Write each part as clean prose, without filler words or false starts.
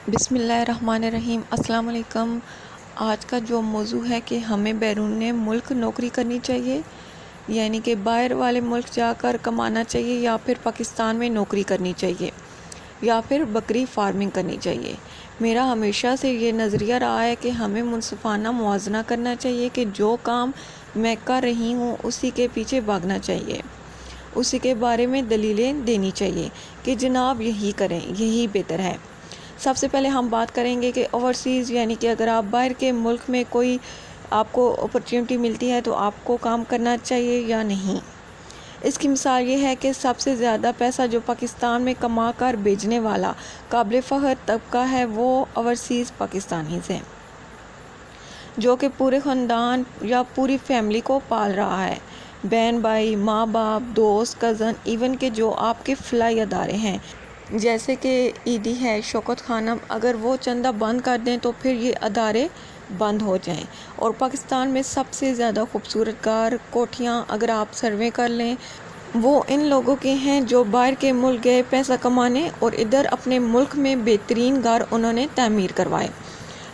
بسم اللہ الرحمن الرحیم۔ السلام علیکم۔ آج کا جو موضوع ہے کہ ہمیں بیرون ملک نوکری کرنی چاہیے، یعنی کہ باہر والے ملک جا کر کمانا چاہیے، یا پھر پاکستان میں نوکری کرنی چاہیے، یا پھر بکری فارمنگ کرنی چاہیے۔ میرا ہمیشہ سے یہ نظریہ رہا ہے کہ ہمیں منصفانہ موازنہ کرنا چاہیے کہ جو کام میں کر رہی ہوں اسی کے پیچھے بھاگنا چاہیے، اسی کے بارے میں دلیلیں دینی چاہیے کہ جناب یہی کریں، یہی بہتر ہے۔ سب سے پہلے ہم بات کریں گے کہ اوورسیز، یعنی کہ اگر آپ باہر کے ملک میں کوئی آپ کو اپرچونٹی ملتی ہے تو آپ کو کام کرنا چاہیے یا نہیں۔ اس کی مثال یہ ہے کہ سب سے زیادہ پیسہ جو پاکستان میں کما کر بھیجنے والا قابل فخر طبقہ ہے وہ اوورسیز پاکستانیز ہیں، جو کہ پورے خاندان یا پوری فیملی کو پال رہا ہے، بہن بھائی، ماں باپ، دوست، کزن، ایون کہ جو آپ کے فلاحی ادارے ہیں جیسے کہ ایدی ہے، شوکت خانم، اگر وہ چندہ بند کر دیں تو پھر یہ ادارے بند ہو جائیں۔ اور پاکستان میں سب سے زیادہ خوبصورت گھر، کوٹھیاں اگر آپ سروے کر لیں، وہ ان لوگوں کے ہیں جو باہر کے ملک گئے پیسہ کمانے اور ادھر اپنے ملک میں بہترین گھر انہوں نے تعمیر کروائے۔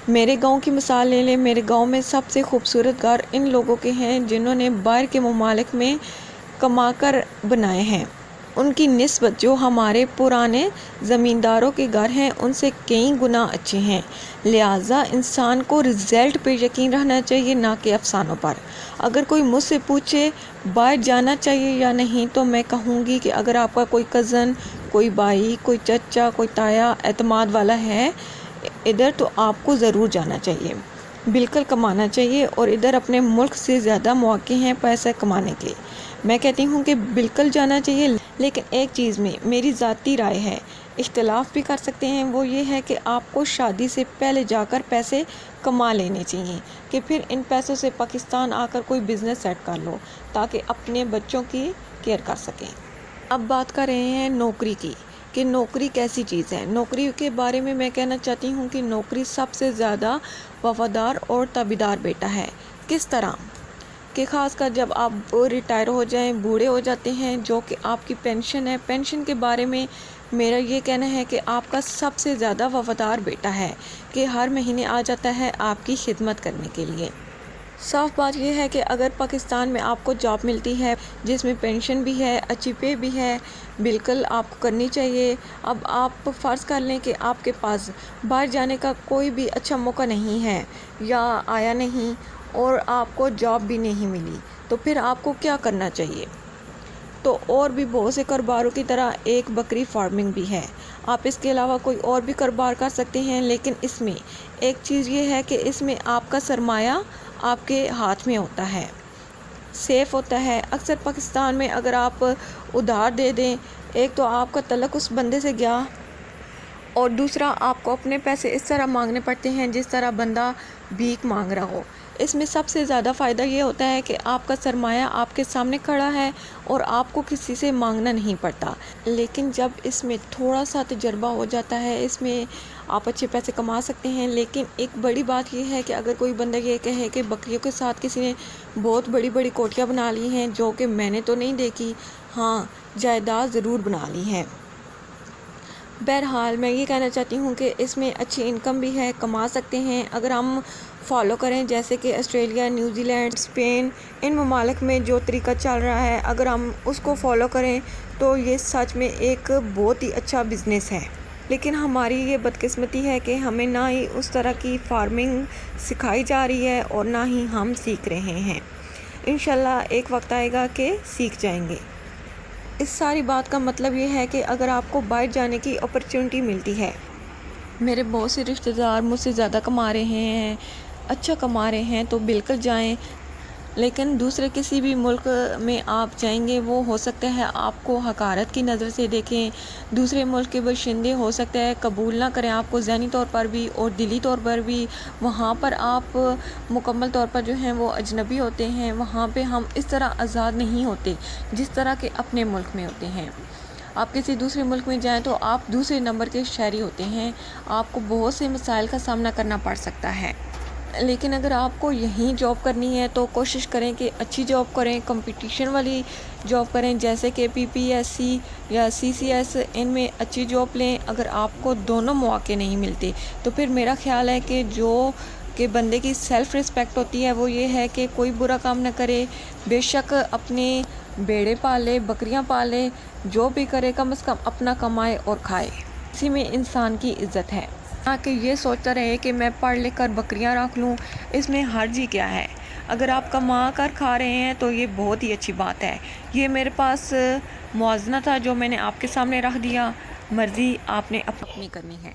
میرے گاؤں کی مثال لے لیں، میرے گاؤں میں سب سے خوبصورت گھر ان لوگوں کے ہیں جنہوں نے باہر کے ممالک میں کما کر بنائے ہیں۔ ان کی نسبت جو ہمارے پرانے زمینداروں کے گھر ہیں ان سے کئی گنا اچھے ہیں۔ لہٰذا انسان کو رزلٹ پہ یقین رہنا چاہیے، نہ کہ افسانوں پر۔ اگر کوئی مجھ سے پوچھے باہر جانا چاہیے یا نہیں تو میں کہوں گی کہ اگر آپ کا کوئی کزن، کوئی بھائی، کوئی چچا، کوئی تایا اعتماد والا ہے ادھر تو آپ کو ضرور جانا چاہیے، بالکل کمانا چاہیے، اور ادھر اپنے ملک سے زیادہ مواقع ہیں پیسہ کمانے کے۔ میں کہتی ہوں کہ بالکل جانا چاہیے، لیکن ایک چیز میں میری ذاتی رائے ہے، اختلاف بھی کر سکتے ہیں، وہ یہ ہے کہ آپ کو شادی سے پہلے جا کر پیسے کما لینے چاہیے کہ پھر ان پیسوں سے پاکستان آ کر کوئی بزنس سیٹ کر لو تاکہ اپنے بچوں کی کیئر کر سکیں۔ اب بات کر رہے ہیں نوکری کی کہ نوکری کیسی چیز ہے۔ نوکری کے بارے میں کہنا چاہتی ہوں کہ نوکری سب سے زیادہ وفادار اور تابعدار بیٹا ہے۔ کس طرح کہ خاص کر جب آپ ریٹائر ہو جائیں، بوڑھے ہو جاتے ہیں، جو کہ آپ کی پینشن ہے، پینشن کے بارے میں میرا یہ کہنا ہے کہ آپ کا سب سے زیادہ وفادار بیٹا ہے کہ ہر مہینے آ جاتا ہے آپ کی خدمت کرنے کے لیے۔ صاف بات یہ ہے کہ اگر پاکستان میں آپ کو جاب ملتی ہے جس میں پینشن بھی ہے، اچھی پے بھی ہے، بالکل آپ کو کرنی چاہیے۔ اب آپ فرض کر لیں کہ آپ کے پاس باہر جانے کا کوئی بھی اچھا موقع نہیں ہے یا آیا نہیں اور آپ کو جاب بھی نہیں ملی، تو پھر آپ کو کیا کرنا چاہیے؟ تو اور بھی بہت سے کاروباروں کی طرح ایک بکری فارمنگ بھی ہے۔ آپ اس کے علاوہ کوئی اور بھی کاروبار کر سکتے ہیں، لیکن اس میں ایک چیز یہ ہے کہ اس میں آپ کا سرمایہ آپ کے ہاتھ میں ہوتا ہے، سیف ہوتا ہے۔ اکثر پاکستان میں اگر آپ ادھار دے دیں، ایک تو آپ کا تعلق اس بندے سے گیا، اور دوسرا آپ کو اپنے پیسے اس طرح مانگنے پڑتے ہیں جس طرح بندہ بھیک مانگ رہا ہو۔ اس میں سب سے زیادہ فائدہ یہ ہوتا ہے کہ آپ کا سرمایہ آپ کے سامنے کھڑا ہے اور آپ کو کسی سے مانگنا نہیں پڑتا۔ لیکن جب اس میں تھوڑا سا تجربہ ہو جاتا ہے، اس میں آپ اچھے پیسے کما سکتے ہیں، لیکن ایک بڑی بات یہ ہے کہ اگر کوئی بندہ یہ کہے کہ بکریوں کے ساتھ کسی نے بہت بڑی بڑی کوٹھیاں بنا لی ہیں، جو کہ میں نے تو نہیں دیکھی، ہاں جائیداد ضرور بنا لی ہے۔ بہرحال میں یہ کہنا چاہتی ہوں کہ اس میں اچھی انکم بھی ہے، کما سکتے ہیں اگر ہم فالو کریں، جیسے کہ آسٹریلیا، نیوزی لینڈ، اسپین، ان ممالک میں جو طریقہ چل رہا ہے اگر ہم اس کو فالو کریں تو یہ سچ میں ایک بہت ہی اچھا بزنس ہے۔ لیکن ہماری یہ بدقسمتی ہے کہ ہمیں نہ ہی اس طرح کی فارمنگ سکھائی جا رہی ہے اور نہ ہی ہم سیکھ رہے ہیں۔ انشاءاللہ ایک وقت آئے گا کہ سیکھ جائیں گے۔ اس ساری بات کا مطلب یہ ہے کہ اگر آپ کو باہر جانے کی اپرچونٹی ملتی ہے، میرے بہت سے رشتہ دار مجھ سے زیادہ کما رہے ہیں، اچھا کما رہے ہیں، تو بالکل جائیں۔ لیکن دوسرے کسی بھی ملک میں آپ جائیں گے، وہ ہو سکتا ہے آپ کو حقارت کی نظر سے دیکھیں، دوسرے ملک کے باشندے ہو سکتا ہے قبول نہ کریں آپ کو ذہنی طور پر بھی اور دلی طور پر بھی۔ وہاں پر آپ مکمل طور پر جو ہیں وہ اجنبی ہوتے ہیں، وہاں پہ ہم اس طرح آزاد نہیں ہوتے جس طرح کہ اپنے ملک میں ہوتے ہیں۔ آپ کسی دوسرے ملک میں جائیں تو آپ دوسرے نمبر کے شہری ہوتے ہیں، آپ کو بہت سے مسائل کا سامنا کرنا پڑ سکتا ہے۔ لیکن اگر آپ کو یہیں جاب کرنی ہے تو کوشش کریں کہ اچھی جاب کریں، کمپٹیشن والی جاب کریں، جیسے کہ PPSC یا CCS، ان میں اچھی جاب لیں۔ اگر آپ کو دونوں مواقع نہیں ملتے تو پھر میرا خیال ہے کہ بندے کی سیلف رسپیکٹ ہوتی ہے، وہ یہ ہے کہ کوئی برا کام نہ کرے، بے شک اپنے بیڑے پالے، بکریاں پالے، جو بھی کرے کم از کم اپنا کمائے اور کھائے، اسی میں انسان کی عزت ہے۔ نہ کہ یہ سوچتا رہے کہ میں پڑھ لکھ کر بکریاں رکھ لوں، اس میں حرج ہی کیا ہے؟ اگر آپ کما کر کھا رہے ہیں تو یہ بہت ہی اچھی بات ہے۔ یہ میرے پاس موازنہ تھا جو میں نے آپ کے سامنے رکھ دیا، مرضی آپ نے اپنی کرنی ہے۔